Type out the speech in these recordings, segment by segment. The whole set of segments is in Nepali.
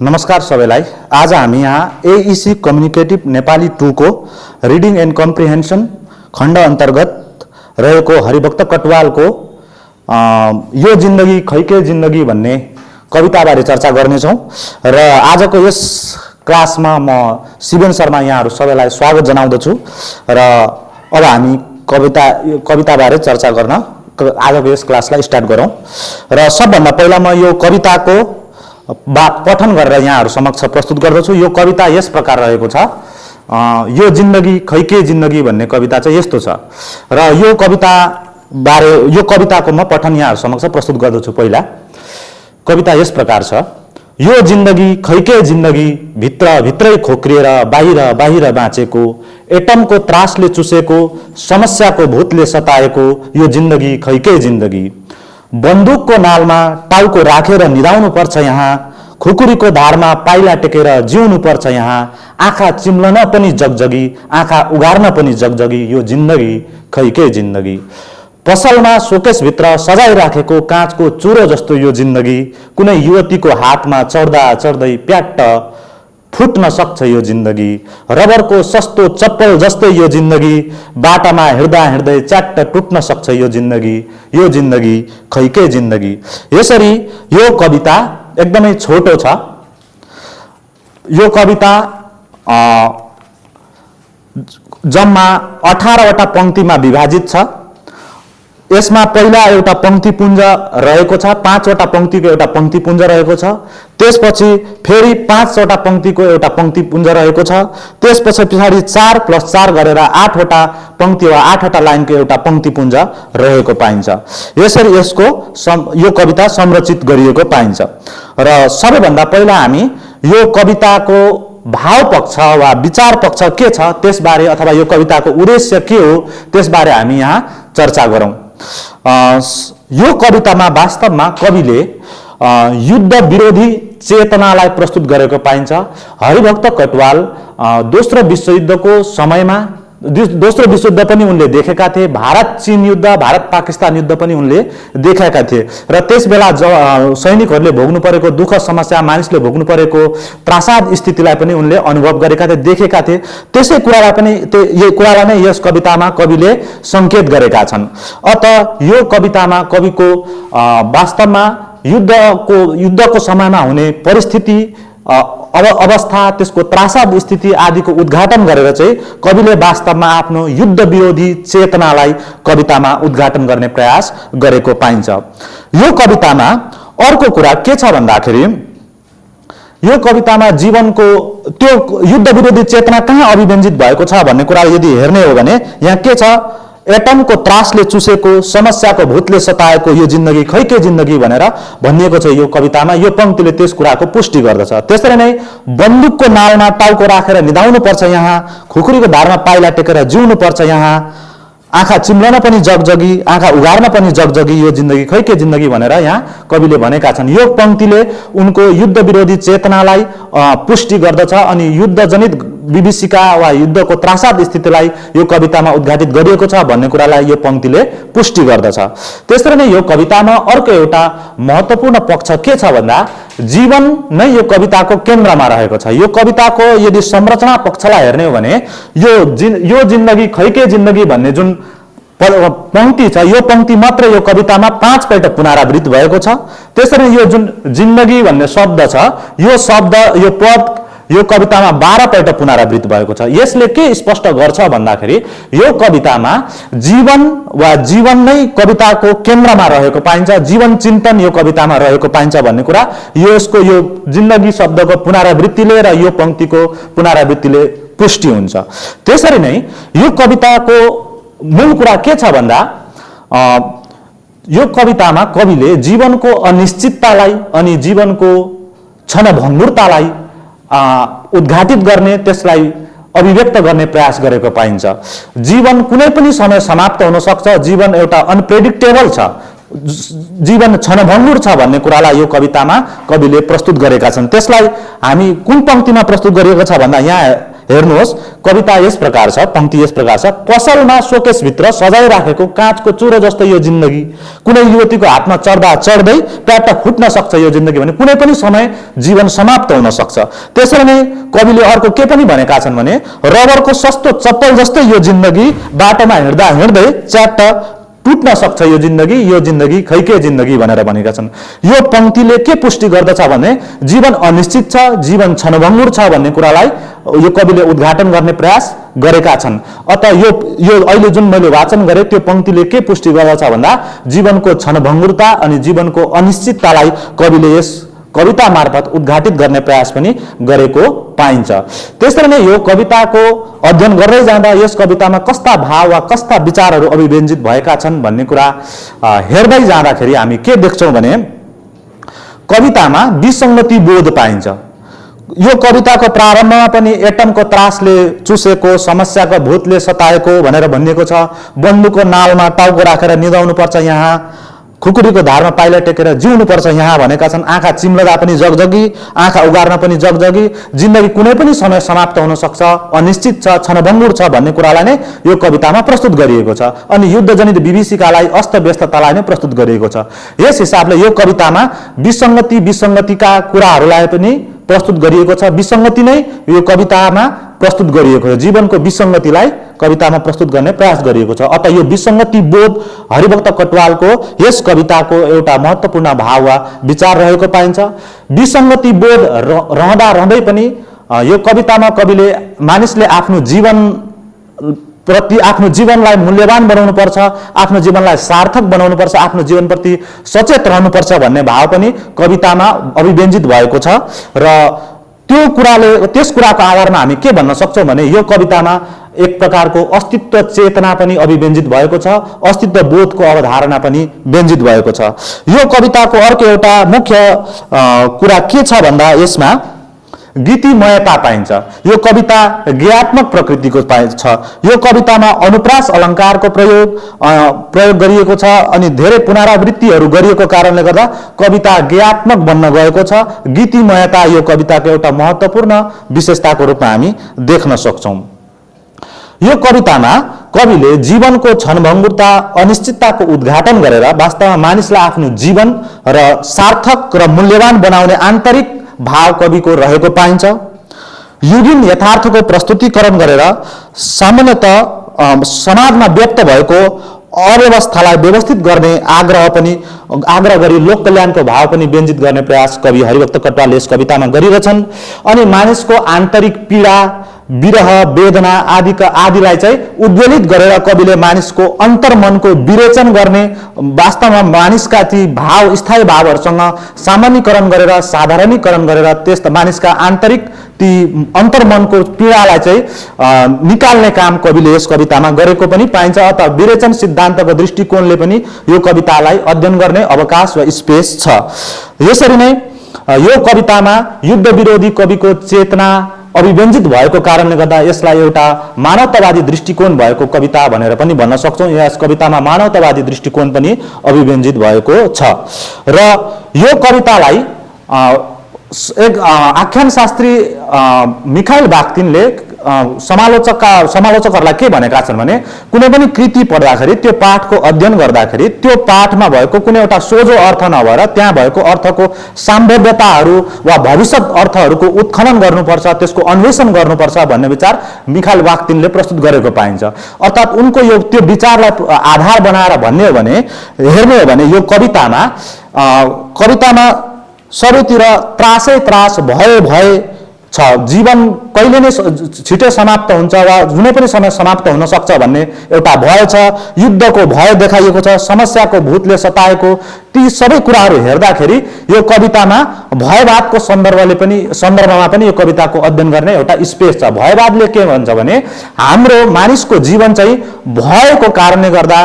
नमस्कार सबैलाई। आज हामी यहाँ एईसी कम्युनिकेटिभ नेपाली 2 को रिडिङ एन्ड कम्प्रिहेन्सन खण्ड अन्तर्गत रहेको हरिभक्त कटुवालको यो जिन्दगी खैके जिन्दगी भन्ने कविताबारे चर्चा गर्नेछौँ र आजको यस क्लासमा म शिवेन शर्मा यहाँहरू सबैलाई स्वागत जनाउँदछु र अब हामी कविताबारे चर्चा गर्न आजको यस क्लासलाई स्टार्ट गरौँ र सबभन्दा पहिला म यो कविताको पठन गरेर यहाँहरू समक्ष प्रस्तुत गर्दछु। यो कविता यस प्रकार रहेको छ। यो जिन्दगी खैके जिन्दगी भन्ने कविता चाहिँ यस्तो छ र यो कविताको म पठन यहाँहरू समक्ष प्रस्तुत गर्दछु। पहिला कविता यस प्रकार छ। यो जिन्दगी खैके जिन्दगी भित्रै खोक्रिएर बाहिर बाँचेको, एटमको त्रासले चुसेको, समस्याको भूतले सताएको यो जिन्दगी खैके जिन्दगी। बन्दुकको नालमा टाउको राखेर निदाउनु पर्छ यहाँ, खुकुरीको धारमा पाइला टेकेर जिउनु पर्छ यहाँ। आँखा चिम्लन पनि जगजगी, आँखा उगार्न पनि जगजगी यो जिन्दगी खैके जिन्दगी। पसलमा सोकेसभित्र सजाइ राखेको काँचको चुरो जस्तो यो जिन्दगी, कुनै युवतीको हातमा चढ्दै प्याट्ट फुट्न सक्छ यो जिन्दगी। रबरको सस्तो चप्पल जस्तै यो जिन्दगी, बाटामा हिँड्दै च्याट्ट टुट्न सक्छ यो जिन्दगी खैके जिन्दगी। यसरी यो कविता एकदमै छोटो छ। यो कविता जम्मा 18 वटा पंक्तिमा विभाजित छ। यसमा पहिला एउटा पंक्तिपुञ्ज रहेको छ, 5 वटा पंक्तिको एउटा पंक्तिपुञ्ज रहेको छ। त्यसपछि फेरि 5 वटा पंक्तिको एउटा पंक्तिपुञ्ज रहेको छ। त्यसपछि पछाडि 4 + 4 गरेर 8 वटा पंक्ति वा 8 वटा लाइनको एउटा पंक्तिपुञ्ज रहेको पाइन्छ। यसरी यो कविता संरचित गरिएको पाइन्छ र सबैभन्दा पहिला हामी यो कविताको भाव पक्ष वा विचार पक्ष के छ त्यसबारे अथवा यो कविताको उद्देश्य के हो त्यसबारे हामी यहाँ चर्चा गरौँ। यो कवितामा वास्तवमा कविले युद्ध विरोधी चेतनालाई प्रस्तुत गरेको पाइन्छ। हरिभक्त कटुवाल दोस्रो विश्वयुद्धको समयमा दोस्रो विश्वयुद्ध पनि उनले देखेका थिए। भारत चीन युद्ध, भारत पाकिस्तान युद्ध पनि उनले देखेका थिए र त्यसबेला सैनिकहरूले भोग्नु परेको दुःख समस्या, मानिसले भोग्नु परेको त्रासाद स्थितिलाई पनि उनले अनुभव गरेका थिए, देखेका थिए। त्यसै कुरालाई नै यस कवितामा कविले संकेत गरेका छन्। अत यो कवितामा कविको वास्तवमा युद्धको समयमा हुने परिस्थिति, अवस्था, त्यसको त्रासाद स्थिति आदिको उद्घाटन गरेर चाहिँ कविले वास्तवमा आफ्नो युद्ध विरोधी चेतनालाई कवितामा उद्घाटन गर्ने प्रयास गरेको पाइन्छ। यो कवितामा अर्को कुरा के छ भन्दाखेरि यो कवितामा जीवनको त्यो युद्ध विरोधी चेतना कहाँ अभिव्यञ्जित भएको छ भन्ने कुरा यदि हेर्ने हो भने यहाँ के छ, एटमको त्रासले चुसेको, समस्याको भूतले सताएको यो जिन्दगी खैके जिन्दगी भनेर भनिएको छ यो कवितामा। यो पंक्तिले त्यस कुराको पुष्टि गर्दछ। त्यसरी नै बन्दुकको नालमा टाउको राखेर निदाउनु पर्छ यहाँ, खुकुरीको धारमा पाइला टेकेर जिउनु पर्छ यहाँ। आँखा चिम्लन पनि जगजगी, आँखा उगार्न पनि जगजगी यो जिन्दगी खैके जिन्दगी भनेर यहाँ कविले भनेका छन्। यो पंक्तिले उनको युद्ध विरोधी चेतनालाई पुष्टि गर्दछ अनि युद्धजनित विभीषिका वा युद्धको त्रासाद स्थितिलाई यो कवितामा उद्घाटित गरिएको छ भन्ने कुरालाई यो पंक्तिले पुष्टि गर्दछ। त्यसरी नै यो कवितामा अर्को एउटा महत्त्वपूर्ण पक्ष के छ भन्दा जीवन नै यो कविताको केन्द्रमा रहेको छ। यो कविताको यदि संरचना पक्षलाई हेर्ने हो भने यो जिन्दगी खैके जिन्दगी भन्ने जुन पंक्ति छ यो पंक्ति मात्र यो कवितामा 5 पल्ट पुनरावृत्त भएको छ। त्यसरी यो जुन जिन्दगी भन्ने शब्द छ यो शब्द, यो पद यो कवितामा 12 पल्ट पुनरावृत्त भएको छ। यसले के स्पष्ट गर्छ भन्दाखेरि यो कवितामा जीवन वा जीवन नै कविताको केन्द्रमा रहेको पाइन्छ, जीवन चिन्तन यो कवितामा रहेको पाइन्छ भन्ने कुरा यसको यो जिन्दगी शब्दको पुनरावृत्तिले र यो पंक्तिको पुनरावृत्तिले पुष्टि हुन्छ। त्यसरी नै यो कविताको मूल कुरा के छ भन्दा यो कवितामा कविले जीवनको अनिश्चिततालाई अनि जीवनको क्षणभङ्गुरतालाई उद्घाटित गर्ने, त्यसलाई अभिव्यक्त गर्ने प्रयास गरेको पाइन्छ। जीवन कुनै पनि समय समाप्त हुन सक्छ, जीवन एउटा अनप्रेडिक्टेबल छ, जीवन क्षणभङ्गुर छ भन्ने कुरालाई यो कवितामा कविले प्रस्तुत गरेका छन्। त्यसलाई हामी कुन पंक्तिमा प्रस्तुत गरिएको छ भन्दा यहाँ हेर्नुहोस्, कविता यस प्रकार छ, पंक्ति यस प्रकार छ। पसलमा शोकेसभित्र सजाइराखेको काँचको चुरो जस्तो यो जिन्दगी, कुनै युवतीको हातमा चढ्दा चढ्दै प्याट्ट फुट्न सक्छ यो जिन्दगी भने कुनै पनि समय जीवन समाप्त हुन सक्छ। त्यसैले नै कविले अर्को के पनि भनेका छन् भने रबरको सस्तो चप्पल जस्तै यो जिन्दगी, बाटोमा हिँड्दा हिँड्दै च्याट्ट टुट्न सक्छ यो जिन्दगी खै के जिन्दगी भनेर भनेका छन्। यो पंक्तिले के पुष्टि गर्दछ भने जीवन अनिश्चित छ, जीवन क्षणभङ्गुर छ भन्ने कुरालाई यो कविले उद्घाटन गर्ने प्रयास गरेका छन्। अत यो अहिले जुन मैले वाचन गरेँ त्यो पंक्तिले के पुष्टि गर्दछ भन्दा जीवनको क्षणभङ्गुरता अनि जीवनको अनिश्चिततालाई कविले यस कविता मार्फत उद्घाटित गर्ने प्रयास पनि गरेको पाइन्छ। त्यसरी नै यो कविताको अध्ययन गर्दै जाँदा यस कवितामा कस्ता भाव वा कस्ता विचारहरू अभिव्यञ्जित भएका छन् भन्ने कुरा हेर्दै जाँदाखेरि हामी के देख्छौँ भने कवितामा विसङ्गति बोध पाइन्छ। यो कविताको प्रारम्भमा पनि एटमको त्रासले चुसेको, समस्याको भूतले सताएको भनेर भनिएको छ। बन्दुकको नालमा टाउको राखेर निदाउनुपर्छ यहाँ, खुकुरीको धारमा पाइला टेकेर जिउनुपर्छ यहाँ भनेका छन्। आँखा चिम्लदा पनि जगजगी, आँखा उगार्न पनि जगजगी, जिन्दगी कुनै पनि समय समाप्त हुन सक्छ, अनिश्चित छ, क्षणभङ्गुर छ भन्ने कुरालाई नै यो कवितामा प्रस्तुत गरिएको छ। अनि युद्धजनित विभीषिकालाई, अस्तव्यस्ततालाई नै प्रस्तुत गरिएको छ। यस हिसाबले यो कवितामा विसङ्गतिका कुराहरूलाई पनि प्रस्तुत गरिएको छ। विसङ्गति नै यो कवितामा प्रस्तुत गरिएको छ। जीवनको विसङ्गतिलाई कवितामा प्रस्तुत गर्ने प्रयास गरिएको छ। अत यो विसङ्गति बोध हरिभक्त कटुवालको यस कविताको एउटा महत्त्वपूर्ण भाव वा विचार रहेको पाइन्छ। विसङ्गति बोध रहँदा रहँदै पनि यो कवितामा कविले मानिसले आफ्नो जीवन प्रति, आफ्नो जीवनलाई मूल्यवान बनाउनुपर्छ, आफ्नो जीवनलाई सार्थक बनाउनुपर्छ, आफ्नो जीवनप्रति सचेत रहनुपर्छ भन्ने भाव पनि कवितामा अभिव्यञ्जित भएको छ। र त्यो कुराले, त्यस कुराको आधारमा हामी के भन्न सक्छौँ भने यो कवितामा एक प्रकारको अस्तित्व चेतना पनि अभिव्यञ्जित भएको छ, अस्तित्व बोधको अवधारणा पनि व्यञ्जित भएको छ। यो कविताको अर्को एउटा मुख्य कुरा के छ भन्दा यसमा गीतिमयता पाइन्छ। यो कविता गेयात्मक प्रकृतिको छ। यो कवितामा अनुप्रास अलङ्कारको प्रयोग गरिएको छ अनि धेरै पुनरावृत्तिहरू गरिएको कारणले गर्दा कविता गेयात्मक बन्न गएको छ। गीतिमयता यो कविताको एउटा महत्त्वपूर्ण विशेषताको रूपमा हामी देख्न सक्छौँ। यो कवितामा कविले जीवनको क्षणभङ्गुरता, अनिश्चितताको उद्घाटन गरेर वास्तवमा मानिसलाई आफ्नो जीवन र सार्थक र मूल्यवान बनाउने आन्तरिक भाव कविको रहेको पाइन्छ। युगीन यथार्थको प्रस्तुतिकरण गरेर सामान्यतः समाजमा व्यक्त भएको अव्यवस्थालाई व्यवस्थित गर्ने आग्रह गरी लोक कल्याणको भाव पनि व्यञ्जित गर्ने प्रयास कवि हरिभक्त कटुवालले यस कवितामा गरिरहेछन्। अनि मानिसको आन्तरिक पीडा, विरह, वेदना आदिलाई चाहिँ उद्वेलित गरेर कविले मानिसको अन्तर्मनको विरेचन गर्ने, वास्तवमा मानिसका ती भाव, स्थायी भावहरूसँग सामान्यकरण गरेर, साधारणीकरण गरेर त्यस मानिसका आन्तरिक ती अन्तर्मनको पीडालाई चाहिँ निकाल्ने काम कविले यस कवितामा गरेको पनि पाइन्छ। अत विरेचन सिद्धान्तको दृष्टिकोणले पनि यो कवितालाई अध्ययन गर्ने अवकाश वा स्पेस छ। यसरी नै यो कवितामा युद्ध विरोधी कविको चेतना अभिव्यञ्जित भएको कारणले गर्दा यसलाई एउटा मानवतावादी दृष्टिकोण भएको कविता भनेर पनि भन्न सक्छौँ। यस कवितामा मानवतावादी दृष्टिकोण पनि अभिव्यञ्जित भएको छ। र यो कवितालाई एक आख्यान शास्त्री मिखाइल बाख्तिनले समालोचकहरूलाई के भनेका छन् भने कुनै पनि कृति पढ्दाखेरि, त्यो पाठको अध्ययन गर्दाखेरि त्यो पाठमा भएको कुनै एउटा सोझो अर्थ नभएर त्यहाँ भएको अर्थको सम्भाव्यताहरू वा भविष्यत अर्थहरूको उत्खनन गर्नुपर्छ, त्यसको अन्वेषण गर्नुपर्छ भन्ने विचार मिखाइल बाख्तिनले प्रस्तुत गरेको पाइन्छ। अर्थात् उनको यो त्यो विचारलाई आधार बनाएर भन्ने हो भने, हेर्ने हो भने यो कवितामा सबैतिर त्रासै त्रास, भय छ। जीवन कहिले नै छिटै समाप्त हुन्छ वा जुनै पनि समय समाप्त हुन सक्छ भन्ने एउटा भय छ। युद्धको भय देखाइएको छ, समस्याको भूतले सताएको, ती सबै कुराहरू हेर्दाखेरि यो कवितामा भयवादको सन्दर्भमा पनि यो कविताको अध्ययन गर्ने एउटा स्पेस छ। भयवादले के भन्छ भने हाम्रो मानिसको जीवन चाहिँ भयको कारणले गर्दा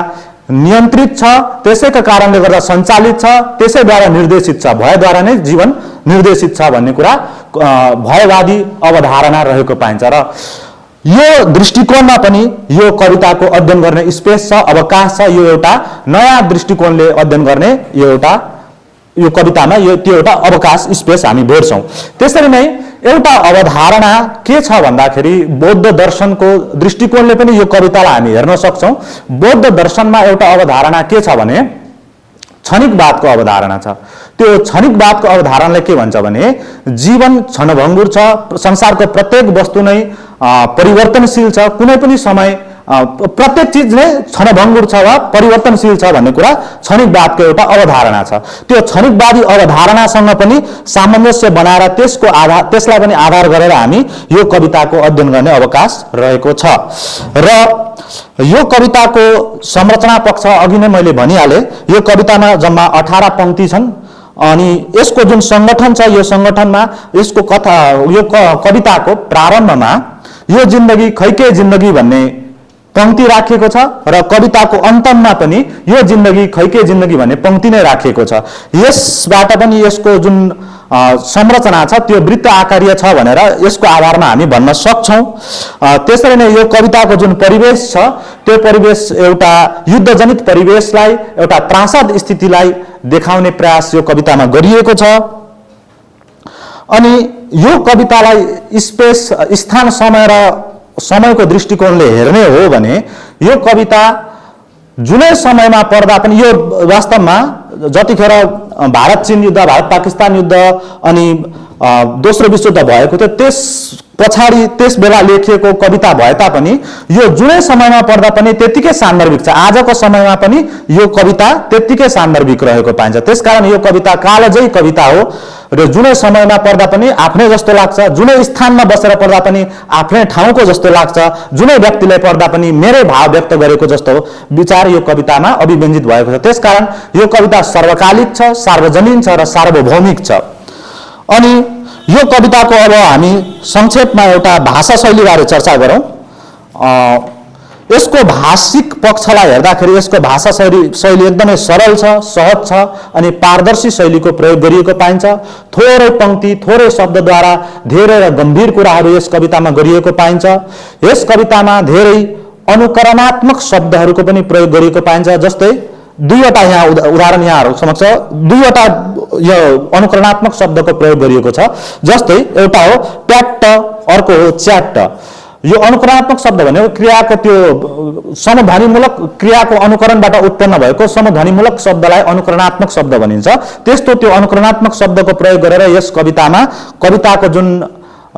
नियन्त्रित छ, त्यसैका कारणले गर्दा सञ्चालित छ, त्यसैद्वारा निर्देशित छ, भयद्वारा नै जीवन निर्देशित छ भन्ने कुरा भयवादी अवधारणा रहेको पाइन्छ। र यो दृष्टिकोणमा पनि यो कविताको अध्ययन गर्ने स्पेस छ, अवकाश छ। यो एउटा नयाँ दृष्टिकोणले अध्ययन गर्ने यो कवितामा त्यो एउटा अवकाश, स्पेस हामी भेट्छौँ। त्यसरी नै एउटा अवधारणा के छ भन्दाखेरि बौद्ध दर्शनको दृष्टिकोणले पनि यो कवितालाई हामी हेर्न सक्छौं। बौद्ध दर्शनमा एउटा अवधारणा के छ भने क्षणिकवादको अवधारणा छ। त्यो क्षणिकवादको अवधारणाले के भन्छ भने जीवन क्षणभङ्गुर छ, संसारको प्रत्येक वस्तु नै परिवर्तनशील छ, कुनै पनि समय प्रत्येक चीज नै क्षणभङ्गुर छ वा परिवर्तनशील छ भन्ने कुरा क्षणिकवादको एउटा अवधारणा छ। त्यो क्षणिकवादी अवधारणासँग पनि सामञ्जस्य बनाएर त्यसलाई पनि आधार गरेर हामी यो कविताको अध्ययन गर्ने अवकाश रहेको छ। र यो कविताको संरचना पक्ष अघि नै मैले भनिहाले। यो कवितामा जम्मा 18 पंक्ति छन् अनि यसको जुन संगठन छ यो संगठनमा यसको यो कविताको प्रारम्भमा यो जिन्दगी खैके जिन्दगी भन्ने पंक्ति राखिएको छ र कविताको अन्तमा पनि यो जिन्दगी खैके जिन्दगी भन्ने पंक्ति नै राखिएको छ। यसबाट पनि यसको जुन संरचना छ त्यो वृत्त आकारीय छ भनेर यसको आधारमा हामी भन्न सक्छौं। त्यसरी नै यो कविताको जुन परिवेश छ त्यो परिवेश एउटा युद्धजनित परिवेशलाई, एउटा त्रासद स्थितिलाई देखाउने प्रयास यो कवितामा गरिएको छ। अनि यो कवितालाई स्पेस, स्थान, समय र समयको दृष्टिकोणले हेर्ने हो भने यो कविता जुनै समयमा पढ्दा पनि यो वास्तवमा जतिखेर भारत चीन युद्ध, भारत पाकिस्तान युद्ध अनि दोस्रो विश्वयुद्ध भएको थियो त्यस पछाडि त्यस बेला लेखिएको कविता भए तापनि यो जुनै समयमा पढ्दा पनि त्यतिकै सान्दर्भिक छ। आजको समयमा पनि यो कविता त्यतिकै सान्दर्भिक रहेको पाइन्छ। त्यसकारण यो कविता कालजयी कविता हो र जुनै समयमा पढ्दा पनि आफ्नै जस्तो लाग्छ, जुनै स्थानमा बसेर पढ्दा पनि आफ्नै ठाउँको जस्तो लाग्छ, जुनै व्यक्तिले पढ्दा पनि मेरै भाव व्यक्त गरेको जस्तो विचार यो कवितामा अभिव्यञ्जित भएको छ। त्यसकारण यो कविता सर्वकालिक छ, सार्वजनीन छ र सार्वभौमिक छ। अनि यो कविताको अब हामी संक्षेपमा एउटा भाषा शैलीबारे चर्चा गरौँ। यसको भाषिक पक्षलाई हेर्दाखेरि यसको भाषा शैली एकदमै सरल छ, सहज छ अनि पारदर्शी शैलीको प्रयोग गरिएको पाइन्छ। थोरै पंक्ति, थोरै शब्दद्वारा धेरै र गम्भीर कुराहरू यस कवितामा गरिएको पाइन्छ। यस कवितामा धेरै अनुकरणात्मक शब्दहरूको पनि प्रयोग गरिएको पाइन्छ। जस्तै दुईवटा यहाँ उदाहरण यहाँहरु समक्ष दुईवटा यो अनुकरणात्मक शब्दको प्रयोग गरिएको छ। जस्तै एउटा हो ट्याट्ट, अर्को हो च्याट्ट। यो अनुकरणात्मक शब्द भनेको क्रियाको त्यो समध्वनिमूलक क्रियाको अनुकरणबाट उत्पन्न भएको समध्वनिमूलक शब्दलाई अनुकरणात्मक शब्द भनिन्छ। त्यस्तो त्यो अनुकरणात्मक शब्दको प्रयोग गरेर यस कवितामा कविताको जुन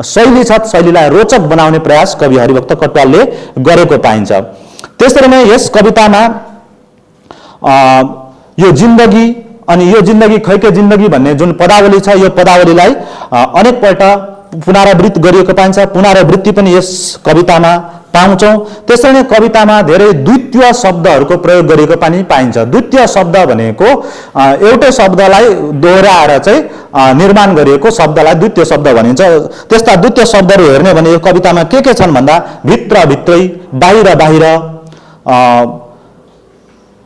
शैली छ शैलीलाई रोचक बनाउने प्रयास कवि हरिभक्त कटुवालले गरेको पाइन्छ। त्यसरी नै यस कवितामा यो जिन्दगी अनि यो जिन्दगी खैके जिन्दगी भन्ने जुन पदावली छ यो पदावलीलाई अनेकपल्ट पुनरावृत्ति गरिएको पाइन्छ। पुनरावृत्ति पनि यस कवितामा पाउँछौं। त्यसैले नै कवितामा धेरै द्वितीय शब्दहरूको प्रयोग गरिएको पनि पाइन्छ। द्वितीय शब्द भनेको एउटै शब्दलाई दोहोर्याएर चाहिँ निर्माण गरिएको शब्दलाई द्वितीय शब्द भनिन्छ। त्यस्ता द्वितीय शब्दहरू हेर्ने भने यो कवितामा के छन् भन्दा भित्र भित्रै, बाहिर बाहिर,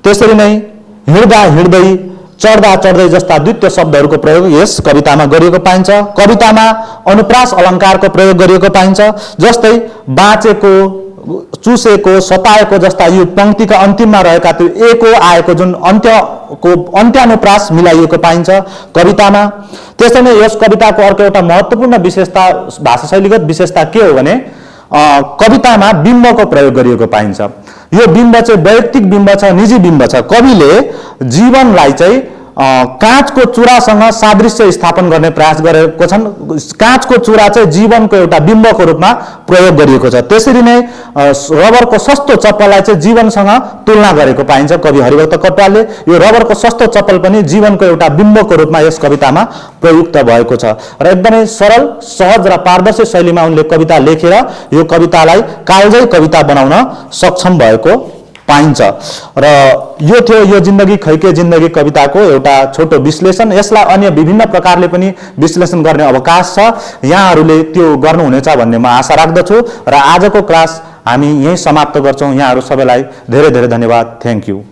त्यसरी नै हिँड्दा हिँड्दै, चढ्दा चढ्दै जस्ता द्वितीय शब्दहरूको प्रयोग यस कवितामा गरिएको पाइन्छ। कवितामा अनुप्रास अलङ्कारको प्रयोग गरिएको पाइन्छ। जस्तै बाँचेको, चुसेको, सताएको जस्ता यो पंक्तिका अन्तिममा रहेका त्यो एको आएको जुन अन्त्यको अन्त्यानुप्रास मिलाइएको पाइन्छ कवितामा। त्यसै नै यस कविताको अर्को एउटा महत्त्वपूर्ण विशेषता, भाषा शैलीगत विशेषता के हो भने कवितामा बिम्बको प्रयोग गरिएको पाइन्छ। यो बिम्ब चाहिँ वैयक्तिक बिम्ब छ, निजी बिम्ब छ। कविले जीवनलाई चाहिँ काँचको चुरासँग सादृश्य स्थापन गर्ने प्रयास गरेको छन्। काँचको चुरा चाहिँ जीवनको एउटा बिम्बको रूपमा प्रयोग गरिएको छ। त्यसरी नै रबरको सस्तो चप्पललाई चाहिँ जीवनसँग तुलना गरेको पाइन्छ कवि हरिभक्त कटुवालले। यो रबरको सस्तो चप्पल पनि जीवनको एउटा बिम्बको रूपमा यस कवितामा प्रयुक्त भएको छ र एकदमै सरल, सहज र पारदर्शी शैलीमा उनले कविता लेखेर यो कवितालाई कालजयी कविता बनाउन सक्षम भएको पाइन्छ। र यो थियो यो जिन्दगी खैके जिन्दगी कविताको एउटा छोटो विश्लेषण। यसलाई अन्य विभिन्न प्रकारले पनि विश्लेषण गर्ने अवकाश छ। यहाँहरूले त्यो गर्नुहुनेछ भन्ने म आशा राख्दछु र आजको क्लास हामी यही समाप्त गर्छौं। यहाँहरू सबैलाई धेरै धेरै धन्यवाद। Thank you.